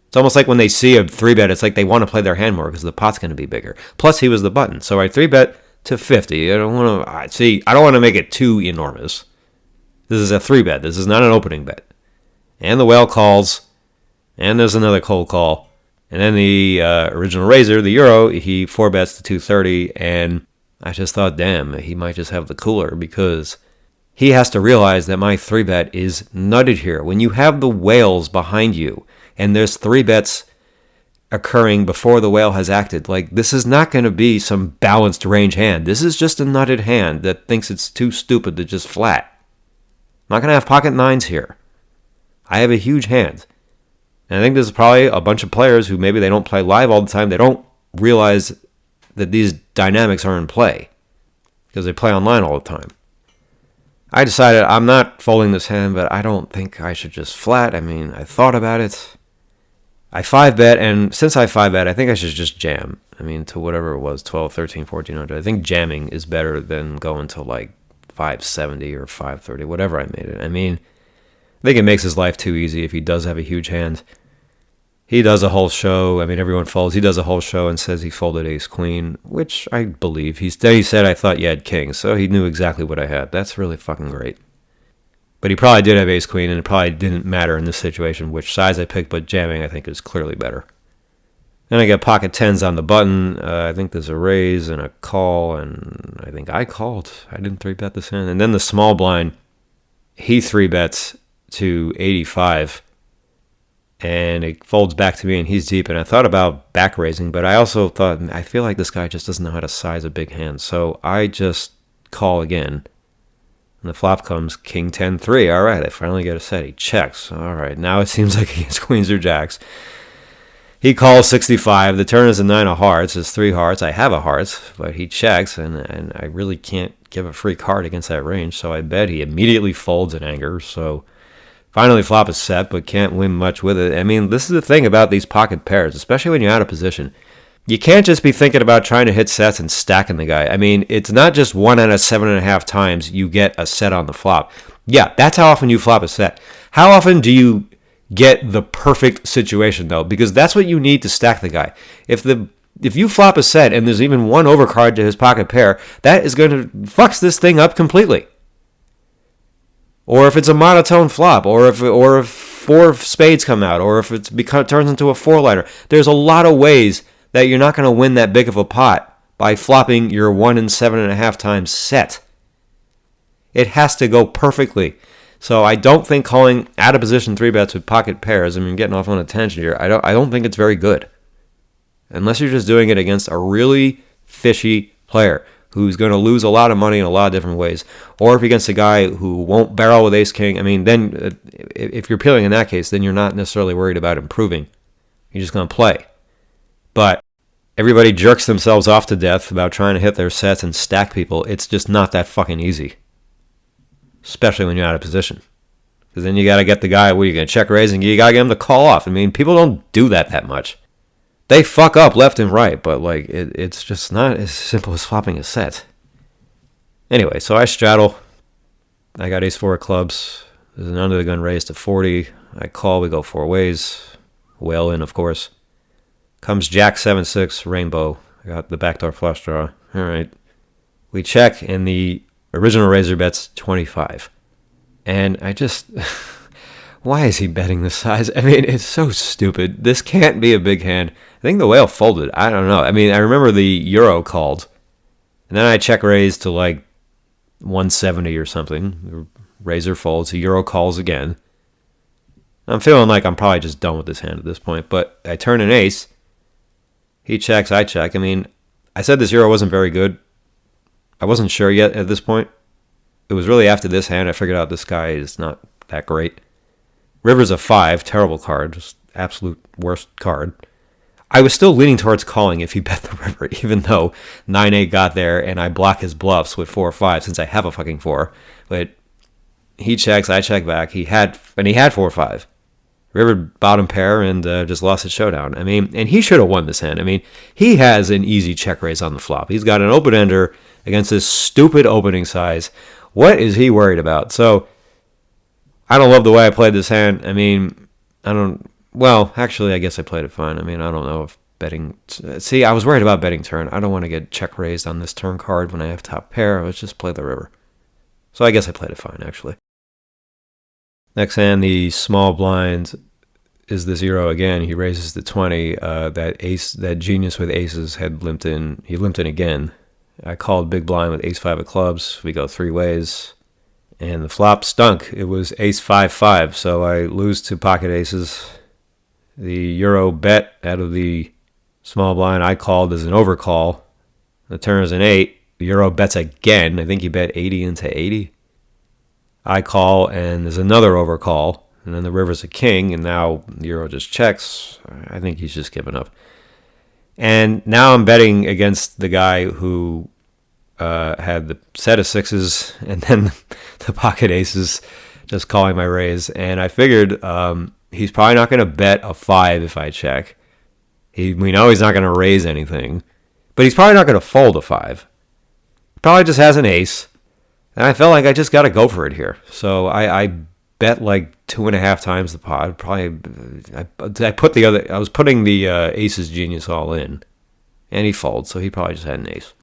It's almost like when they see a 3-bet, it's like they want to play their hand more because the pot's going to be bigger. Plus, he was the button. So I 3-bet to 50. I don't want to make it too enormous. This is a 3-bet. This is not an opening bet. And the whale calls, and there's another cold call. And then the original raiser, the Euro, he 4-bets to 230, and I just thought, damn, he might just have the cooler because he has to realize that my 3-bet is nutted here. When you have the whales behind you, and there's 3-bets occurring before the whale has acted. Like, this is not going to be some balanced range hand. This is just a nutted hand that thinks it's too stupid to just flat. I'm not going to have pocket nines here. I have a huge hand. And I think there's probably a bunch of players who maybe they don't play live all the time. They don't realize that these dynamics are in play because they play online all the time. I decided I'm not folding this hand, but I don't think I should just flat. I mean, I thought about it. I 5-bet, and since I 5-bet, I think I should just jam. I mean, to whatever it was, 12, 13, 1400. I think jamming is better than going to like 570 or 530, whatever I made it. I mean, I think it makes his life too easy if he does have a huge hand. He does a whole show. I mean, everyone folds. He does a whole show and says he folded ace-queen, which I believe. He said, I thought you had kings, so he knew exactly what I had. That's really fucking great. But he probably did have ace-queen, and it probably didn't matter in this situation which size I picked, but jamming, I think, is clearly better. Then I get pocket tens on the button. I think there's a raise and a call, and I think I called. I didn't 3-bet this hand. And then the small blind, he 3-bets to 85, and it folds back to me, and he's deep. And I thought about back raising, but I also thought, I feel like this guy just doesn't know how to size a big hand. So I just call again. And the flop comes king 10-3. All right, I finally get a set. He checks. All right, now it seems like he has queens or jacks. He calls 65. The turn is a 9 of hearts. It's 3 hearts. I have a hearts, but he checks, and I really can't give a free card against that range. So I bet he immediately folds in anger. So finally flop is set, but can't win much with it. I mean, this is the thing about these pocket pairs, especially when you're out of position. You can't just be thinking about trying to hit sets and stacking the guy. I mean, it's not just 1 out of 7.5 times you get a set on the flop. Yeah, that's how often you flop a set. How often do you get the perfect situation, though? Because that's what you need to stack the guy. If you flop a set and there's even one overcard to his pocket pair, that is going to fucks this thing up completely. Or if it's a monotone flop, or if 4 spades come out, or if it turns into a 4-liner. There's a lot of ways that you're not going to win that big of a pot by flopping your 1 in 7.5 times set. It has to go perfectly. So I don't think calling out of position 3-bets with pocket pairs, I mean, getting off on a tangent here, I don't think it's very good. Unless you're just doing it against a really fishy player who's going to lose a lot of money in a lot of different ways. Or if you're against a guy who won't barrel with ace-king, I mean, then if you're peeling in that case, then you're not necessarily worried about improving. You're just going to play. But everybody jerks themselves off to death about trying to hit their sets and stack people. It's just not that fucking easy. Especially when you're out of position. Because then you got to get the guy, what are you going to check raise, and you got to get him to call off. I mean, people don't do that much. They fuck up left and right, but like it's just not as simple as flopping a set. Anyway, so I straddle. I got ace-4 of clubs. There's an under-the-gun raise to 40. I call, we go 4 ways. Whale in, of course. Comes Jack 7-6, rainbow. I got the backdoor flush draw. All right. We check, and the original raiser bets 25. And I just... why is he betting this size? I mean, it's so stupid. This can't be a big hand. I think the whale folded. I don't know. I mean, I remember the Euro called. And then I check raise to like 170 or something. The raiser folds. The Euro calls again. I'm feeling like I'm probably just done with this hand at this point. But I turn an ace. He checks, I check. I mean, I said this Euro wasn't very good. I wasn't sure yet at this point. It was really after this hand I figured out this guy is not that great. River's a 5, terrible card, just absolute worst card. I was still leaning towards calling if he bet the river, even though 9-8 got there and I block his bluffs with 4-5 since I have a fucking 4. But he checks, I check back. He had 4-5. River bottom pair and just lost at showdown. I mean, and he should have won this hand. I mean, he has an easy check raise on the flop. He's got an open ender against this stupid opening size. What is he worried about? So I don't love the way I played this hand. I mean, well, actually, I guess I played it fine. I mean, I don't know if betting... See, I was worried about betting turn. I don't want to get check raised on this turn card when I have top pair. Let's just play the river. So I guess I played it fine, actually. Next hand, the small blind is the 0 again. He raises the 20. That genius with aces had limped in. He limped in again. I called big blind with ace-5 of clubs. We go 3 ways. And the flop stunk. It was ace-5-5, so I lose to pocket aces. The Euro bet out of the small blind I called as an overcall. The turn is an 8. The Euro bets again. I think he bet 80 into 80. I call, and there's another overcall. And then the river's a king, and now the Euro just checks. I think he's just given up. And now I'm betting against the guy who had the set of sixes and then the pocket aces, just calling my raise. And I figured he's probably not going to bet a 5 if I check. We know he's not going to raise anything, but he's probably not going to fold a 5. Probably just has an ace. And I felt like I just got to go for it here. So I bet like 2.5 times the pot. Probably I was putting the aces genius all in, and he folds, so he probably just had an ace.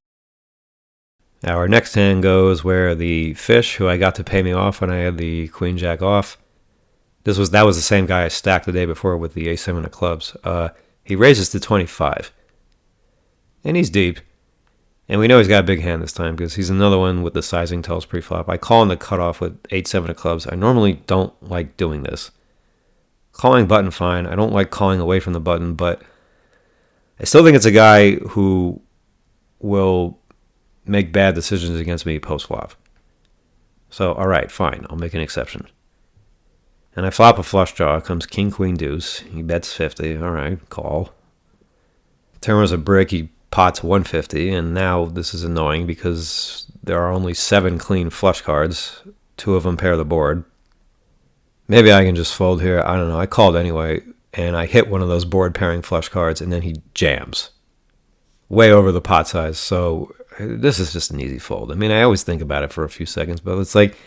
Now our next hand goes where the fish, who I got to pay me off when I had the queen jack off. That was the same guy I stacked the day before with the ace-7 of clubs. He raises to 25, and he's deep. And we know he's got a big hand this time because he's another one with the sizing tells pre-flop. I call in the cutoff with 8-7 of clubs. I normally don't like doing this. Calling button, fine. I don't like calling away from the button, but I still think it's a guy who will make bad decisions against me post-flop. So, all right, fine. I'll make an exception. And I flop a flush draw. Comes king, queen, deuce. He bets 50. All right, call. Turn was a brick. He pots 150, and now this is annoying because there are only 7 clean flush cards. 2 of them pair the board. Maybe I can just fold here. I don't know. I called anyway, and I hit one of those board pairing flush cards, and then he jams. Way over the pot size, so this is just an easy fold. I mean, I always think about it for a few seconds, but it's like,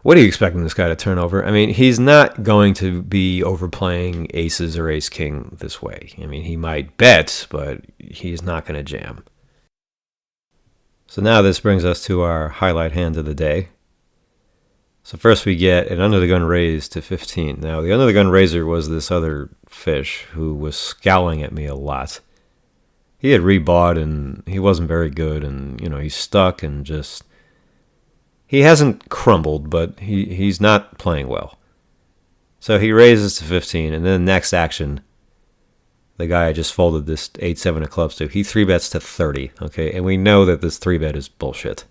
what are you expecting this guy to turn over? I mean, he's not going to be overplaying aces or ace-king this way. I mean, he might bet, but he's not going to jam. So now this brings us to our highlight hand of the day. So first we get an under-the-gun raise to 15. Now, the under-the-gun raiser was this other fish who was scowling at me a lot. He had rebought, and he wasn't very good, and, he's stuck and just... He hasn't crumbled, but he's not playing well. So he raises to 15, and then the next action, the guy I just folded this 8-7 of clubs to, he 3-bets to 30, okay? And we know that this 3-bet is bullshit.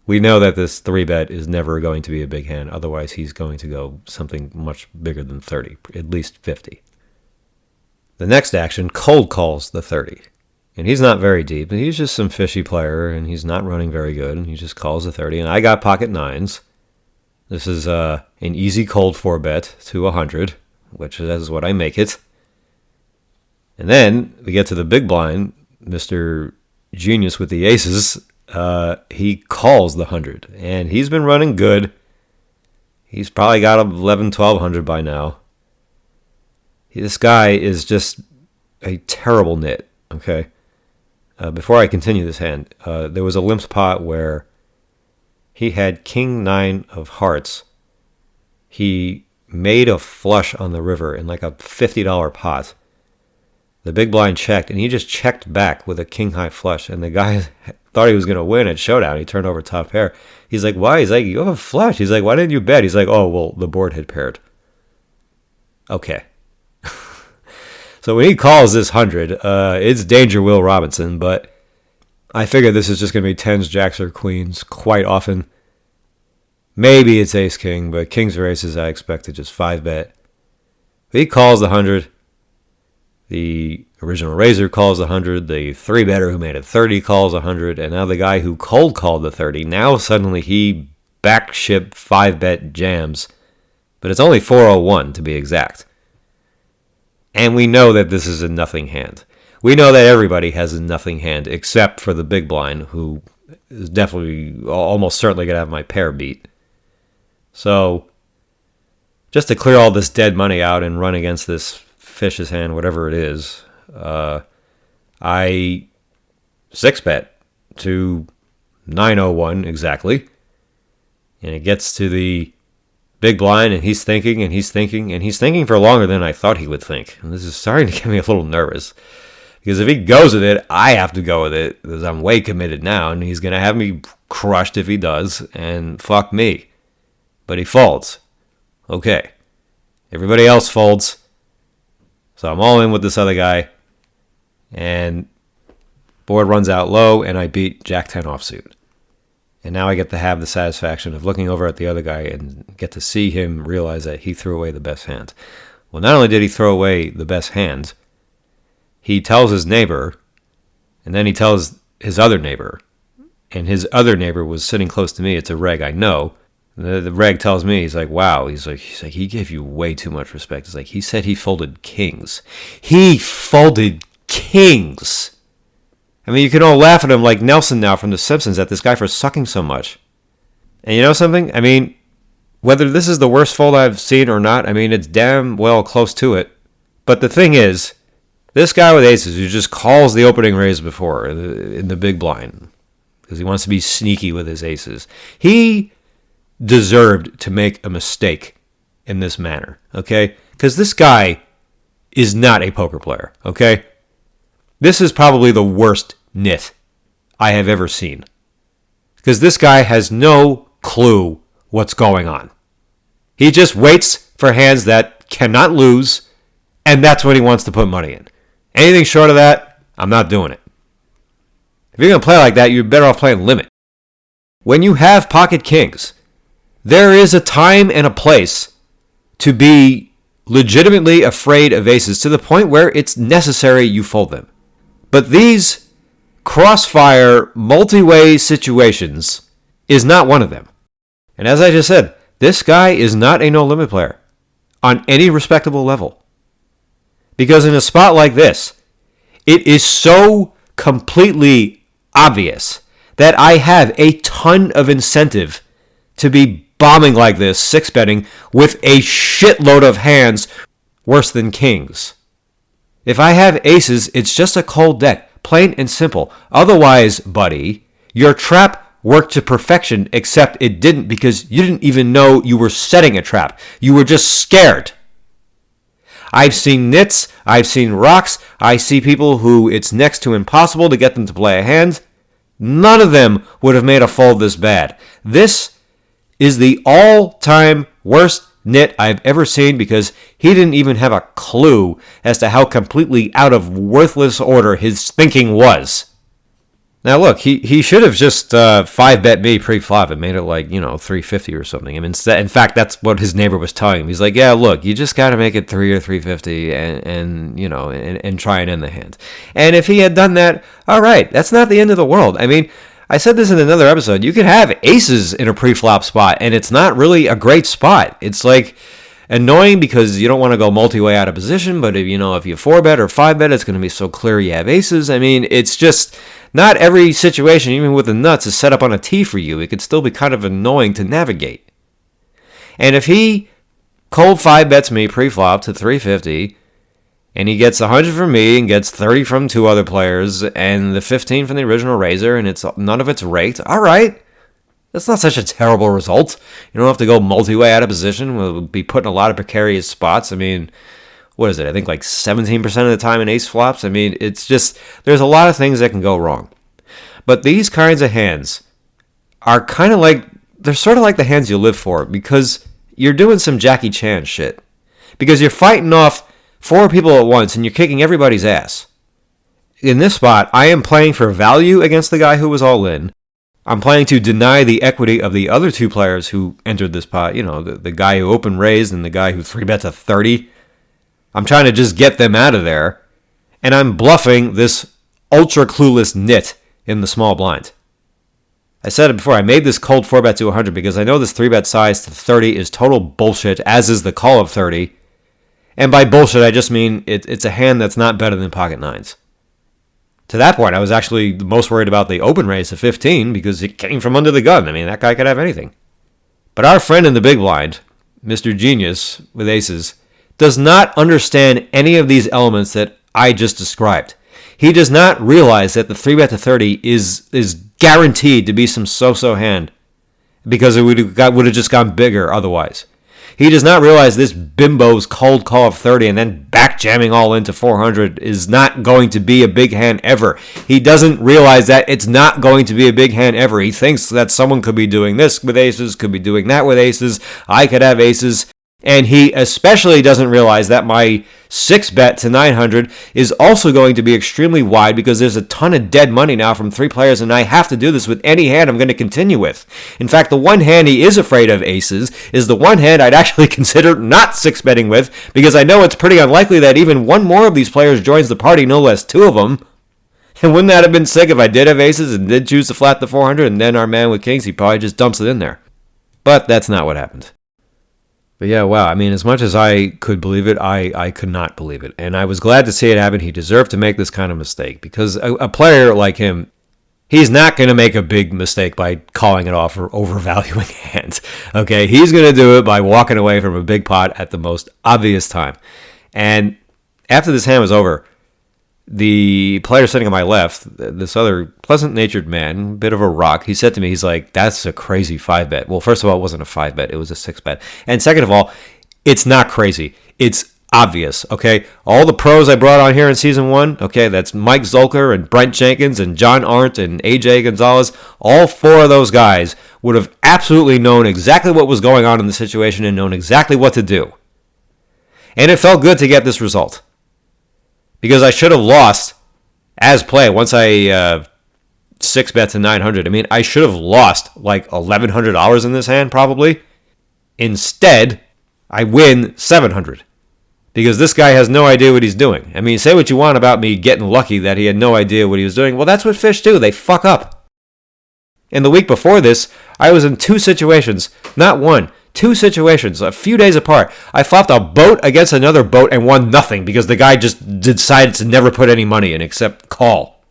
We know that this 3-bet is never going to be a big hand. Otherwise, he's going to go something much bigger than 30, at least 50. The next action, cold calls the 30. And he's not very deep, and he's just some fishy player, and he's not running very good, and he just calls the 30. And I got pocket 9s. This is an easy cold 4-bet to 100, which is what I make it. And then we get to the big blind, Mr. Genius with the aces. He calls the 100, and he's been running good. He's probably got 1,100 by now. This guy is just a terrible nit, okay? Before I continue this hand, there was a limp pot where he had king 9 of hearts. He made a flush on the river in like a $50 pot. The big blind checked, and he just checked back with a king high flush, and the guy thought he was going to win at showdown. He turned over top pair. He's like, why? He's like, you have a flush. He's like, why didn't you bet? He's like, oh, well, the board had paired. Okay. So when he calls this 100, it's danger Will Robinson, but I figure this is just going to be 10s, jacks, or queens quite often. Maybe it's ace-king, but kings or aces I expect to just 5-bet. He calls the 100. The original raiser calls 100, the 3-better who made it 30 calls 100, and now the guy who cold called the 30, now suddenly he backship 5-bet jams, but it's only 401 to be exact. And we know that this is a nothing hand. We know that everybody has a nothing hand except for the big blind, who is definitely almost certainly going to have my pair beat. So just to clear all this dead money out and run against this fish's hand, whatever it is, I 6-bet to 901 exactly. And it gets to the big blind, and he's thinking, and he's thinking, and he's thinking for longer than I thought he would think. And this is starting to get me a little nervous. Because if he goes with it, I have to go with it, because I'm way committed now, and he's going to have me crushed if he does, and fuck me. But he folds. Okay. Everybody else folds. So I'm all in with this other guy, and board runs out low, and I beat Jack 10 offsuit. And now I get to have the satisfaction of looking over at the other guy and get to see him realize that he threw away the best hand. Well, not only did he throw away the best hand, he tells his neighbor, and then he tells his other neighbor. And his other neighbor was sitting close to me. It's a reg, I know. The reg tells me, he's like, wow. He's like, he gave you way too much respect. He's like, he said he folded kings. He folded kings. I mean, you can all laugh at him like Nelson now from The Simpsons at this guy for sucking so much. And you know something? I mean, whether this is the worst fold I've seen or not, I mean, it's damn well close to it. But the thing is, this guy with aces who just calls the opening raise before in the big blind because he wants to be sneaky with his aces, he deserved to make a mistake in this manner, okay? Because this guy is not a poker player, okay? This is probably the worst nit I have ever seen. Because this guy has no clue what's going on. He just waits for hands that cannot lose, and that's when he wants to put money in. Anything short of that, I'm not doing it. If you're going to play like that, you're better off playing limit. When you have pocket kings, there is a time and a place to be legitimately afraid of aces to the point where it's necessary you fold them. But these crossfire, multi-way situations is not one of them. And as I just said, this guy is not a no-limit player on any respectable level. Because in a spot like this, it is so completely obvious that I have a ton of incentive to be bombing like this, 6-betting, with a shitload of hands worse than kings. If I have aces, it's just a cold deck, plain and simple. Otherwise, buddy, your trap worked to perfection, except it didn't because you didn't even know you were setting a trap. You were just scared. I've seen nits, I've seen rocks, I see people who it's next to impossible to get them to play a hand. None of them would have made a fold this bad. This is the all-time worst nit I've ever seen because he didn't even have a clue as to how completely out of worthless order his thinking was. Now look, he should have just 5-bet me pre-flop and made it like, 350 or something. I mean, in fact, that's what his neighbor was telling him. He's like, yeah, look, you just got to make it 3 or 350 and try and end the hand. And if he had done that, all right, that's not the end of the world. I mean, I said this in another episode. You can have aces in a pre-flop spot, and it's not really a great spot. It's like annoying because you don't want to go multi-way out of position, but if you 4-bet or 5-bet, it's going to be so clear you have aces. I mean, it's just not every situation, even with the nuts, is set up on a tee for you. It could still be kind of annoying to navigate. And if he cold 5-bets me pre-flop to 350, and he gets 100 from me and gets 30 from 2 other players and the 15 from the original raiser, and none of it's raked, all right. That's not such a terrible result. You don't have to go multi-way out of position. We'll be put in a lot of precarious spots. I mean, what is it? I think like 17% of the time in ace flops. I mean, it's just, there's a lot of things that can go wrong. But these kinds of hands are kind of like, they're sort of like the hands you live for because you're doing some Jackie Chan shit. Because you're fighting off 4 people at once and you're kicking everybody's ass. In this spot, I am playing for value against the guy who was all in. I'm playing to deny the equity of the other 2 players who entered this pot. The guy who open raised and the guy who 3-bets a 30. I'm trying to just get them out of there. and I'm bluffing this ultra clueless nit in the small blind. I said it before, I made this cold 4-bet to 100 because I know this 3-bet size to 30 is total bullshit, as is the call of 30. And by bullshit, I just mean it's a hand that's not better than pocket nines. To that point, I was actually the most worried about the open raise to 15 because it came from under the gun. I mean, that guy could have anything. But our friend in the big blind, Mr. Genius with aces, does not understand any of these elements that I just described. He does not realize that the 3-bet to 30 is guaranteed to be some so-so hand because it would have just gone bigger otherwise. He does not realize this bimbo's cold call of 30 and then backjamming all into 400 is not going to be a big hand ever. He doesn't realize that it's not going to be a big hand ever. He thinks that someone could be doing this with aces, could be doing that with aces, I could have aces. And he especially doesn't realize that my 6-bet to 900 is also going to be extremely wide because there's a ton of dead money now from 3 players, and I have to do this with any hand I'm going to continue with. In fact, the one hand he is afraid of, aces, is the one hand I'd actually consider not 6-betting with because I know it's pretty unlikely that even one more of these players joins the party, no less 2 of them. And wouldn't that have been sick if I did have aces and did choose to flat the 400 and then our man with kings, he probably just dumps it in there. But that's not what happened. But yeah, wow. I mean, as much as I could believe it, I could not believe it. And I was glad to see it happen. He deserved to make this kind of mistake because a player like him, he's not going to make a big mistake by calling it off or overvaluing hands. Okay, he's going to do it by walking away from a big pot at the most obvious time. And after this hand was over, the player sitting on my left, this other pleasant-natured man, bit of a rock, he said to me, he's like, that's a crazy 5-bet. Well, first of all, it wasn't a 5-bet. It was a 6-bet. And second of all, it's not crazy. It's obvious, okay? All the pros I brought on here in Season 1, okay, that's Mike Zolker and Brent Jenkins and John Arndt and AJ Gonzalez, all 4 of those guys would have absolutely known exactly what was going on in the situation and known exactly what to do. And it felt good to get this result. Because I should have lost as play once I 6-bet to 900. I mean, I should have lost like $1,100 in this hand probably. Instead, I win $700. Because this guy has no idea what he's doing. I mean, say what you want about me getting lucky that he had no idea what he was doing. Well, that's what fish do. They fuck up. And the week before this, I was in 2 situations, not one. 2 situations, a few days apart. I flopped a boat against another boat and won nothing because the guy just decided to never put any money in except call.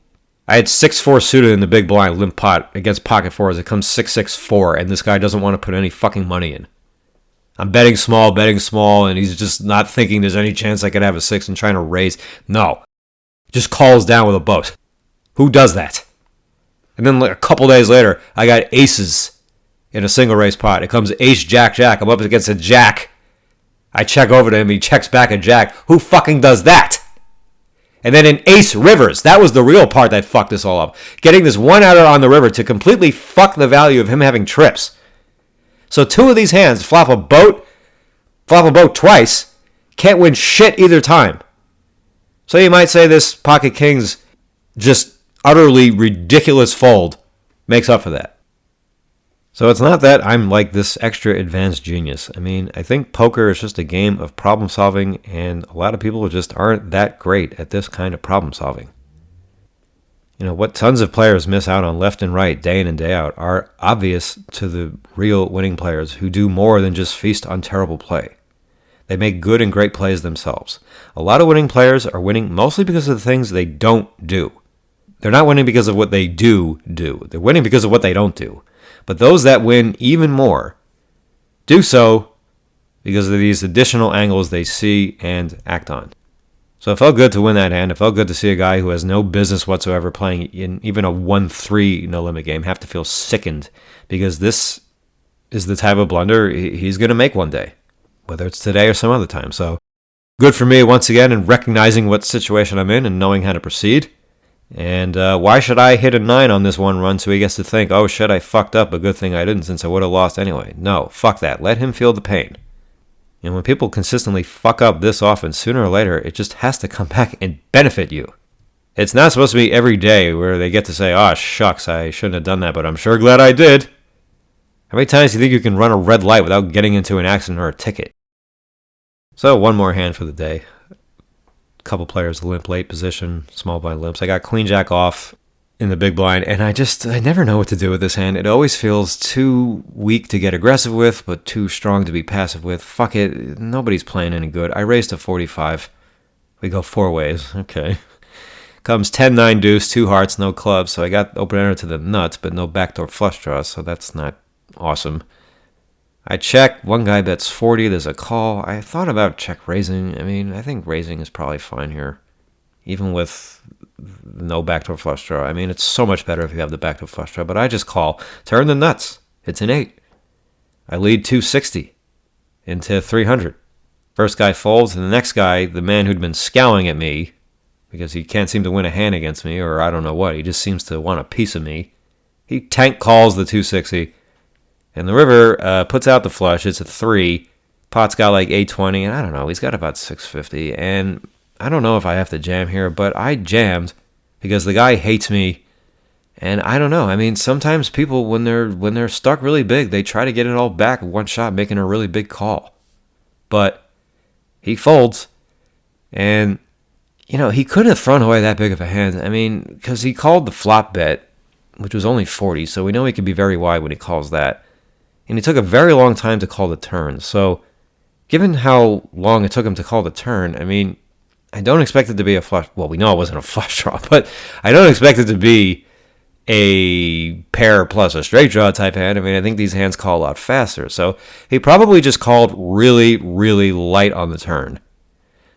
I had 6-4 suited in the big blind limp pot against pocket 4s. It comes 6-6-4, and this guy doesn't want to put any fucking money in. I'm betting small, and he's just not thinking there's any chance I could have a 6 and trying to raise. No. Just calls down with a boat. Who does that? And then like a couple days later, I got aces in a single race pot. It comes ace, jack, jack. I'm up against a jack. I check over to him. He checks back a jack. Who fucking does that? And then in ace rivers, that was the real part that fucked this all up. Getting this one outer on the river to completely fuck the value of him having trips. So 2 of these hands, flop a boat twice, can't win shit either time. So you might say this pocket king's just utterly ridiculous fold makes up for that. So it's not that I'm like this extra advanced genius. I mean, I think poker is just a game of problem solving, and a lot of people just aren't that great at this kind of problem solving. You know, what tons of players miss out on left and right, day in and day out, are obvious to the real winning players who do more than just feast on terrible play. They make good and great plays themselves. A lot of winning players are winning mostly because of the things they don't do. They're not winning because of what they do. They're winning because of what they don't do. But those that win even more do so because of these additional angles they see and act on. So it felt good to win that hand. It felt good to see a guy who has no business whatsoever playing in even a 1-3 no-limit game have to feel sickened because this is the type of blunder he's going to make one day, whether it's today or some other time. So good for me once again in recognizing what situation I'm in and knowing how to proceed. And why should I hit a 9 on this one run so he gets to think, oh shit, I fucked up, a good thing I didn't since I would have lost anyway. No, fuck that. Let him feel the pain. And when people consistently fuck up this often, sooner or later, it just has to come back and benefit you. It's not supposed to be every day where they get to say, oh shucks, I shouldn't have done that, but I'm sure glad I did. How many times do you think you can run a red light without getting into an accident or a ticket? So one more hand for the day. couple players limp late position, small blind limps. I got queen jack off in the big blind, and I never know what to do with this hand. It always feels too weak to get aggressive with, but too strong to be passive with. Fuck it, nobody's playing any good. I raised to 45. We go 4 ways. Okay. Comes 10-9 deuce, 2 hearts, no clubs, so I got open ender to the nuts, but no backdoor flush draws, so that's not awesome. I check. One guy bets 40. There's a call. I thought about check raising. I mean, I think raising is probably fine here, even with no backdoor flush draw. I mean, it's so much better if you have the backdoor flush draw, but I just call. Turn the nuts. It's an 8. I lead 260 into 300. First guy folds, and the next guy, the man who'd been scowling at me because he can't seem to win a hand against me, or I don't know what, he just seems to want a piece of me, he tank calls the 260. And the river puts out the flush. It's a 3. Pot's got like 820, and I don't know. He's got about 650. And I don't know if I have to jam here, but I jammed because the guy hates me. And I don't know. I mean, sometimes people, when they're stuck really big, they try to get it all back with one shot, making a really big call. But he folds, and he couldn't have thrown away that big of a hand. I mean, because he called the flop bet, which was only 40, so we know he can be very wide when he calls that. And he took a very long time to call the turn. So, given how long it took him to call the turn, I mean, I don't expect it to be a flush. Well, we know it wasn't a flush draw, but I don't expect it to be a pair plus a straight draw type hand. I mean, I think these hands call a lot faster. So, he probably just called really, really light on the turn.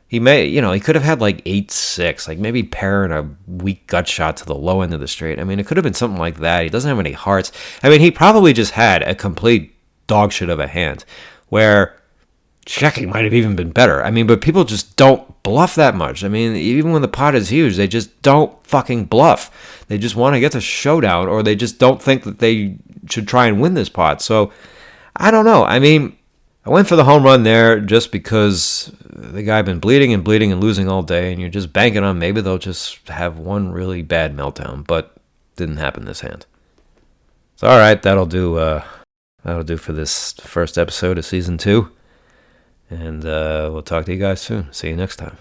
He he could have had like 8-6, like maybe pair and a weak gut shot to the low end of the straight. I mean, it could have been something like that. He doesn't have any hearts. I mean, he probably just had a complete dog shit of a hand where checking might have even been better. I mean, but people just don't bluff that much. I mean, even when the pot is huge, they just don't fucking bluff. They just want to get to showdown, or they just don't think that they should try and win this pot. So, I don't know. I mean, I went for the home run there just because the guy had been bleeding and losing all day, and you're just banking on maybe they'll just have one really bad meltdown, but didn't happen this hand. So, all right, that'll do for this first episode of season 2, and we'll talk to you guys soon. See you next time.